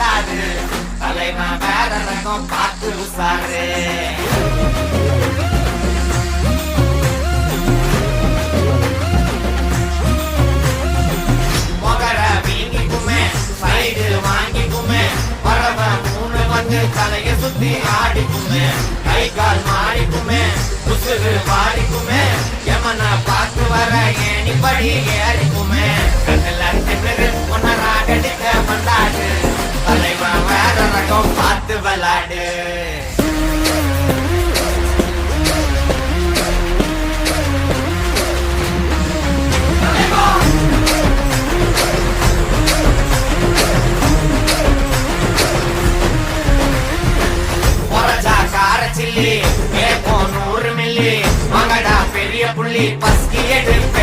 வந்தாரு தலைவன் வேற ரகம் பார்த்து உசாரு மொகர வீங்கிக்குமே சைடு வாங்கிக்குமே வரவன் மூணு வந்து தலைய சுத்தி ஆடிக்குமே கை கால் மாறிக்குமே உசுறு வாடிக்குமே எமனை பார்த்து வர ஏனிப்படி ஏறிக்குமே கண்ணுல திமிரு ஒன்னராகடிக்க வந்தாடு தலைவன் வேற ரகம் பார்த்து விளாடு சில்லி 100 மில்லி மகடா பெரிய புள்ளி பஸ்கி எடுப்பேன்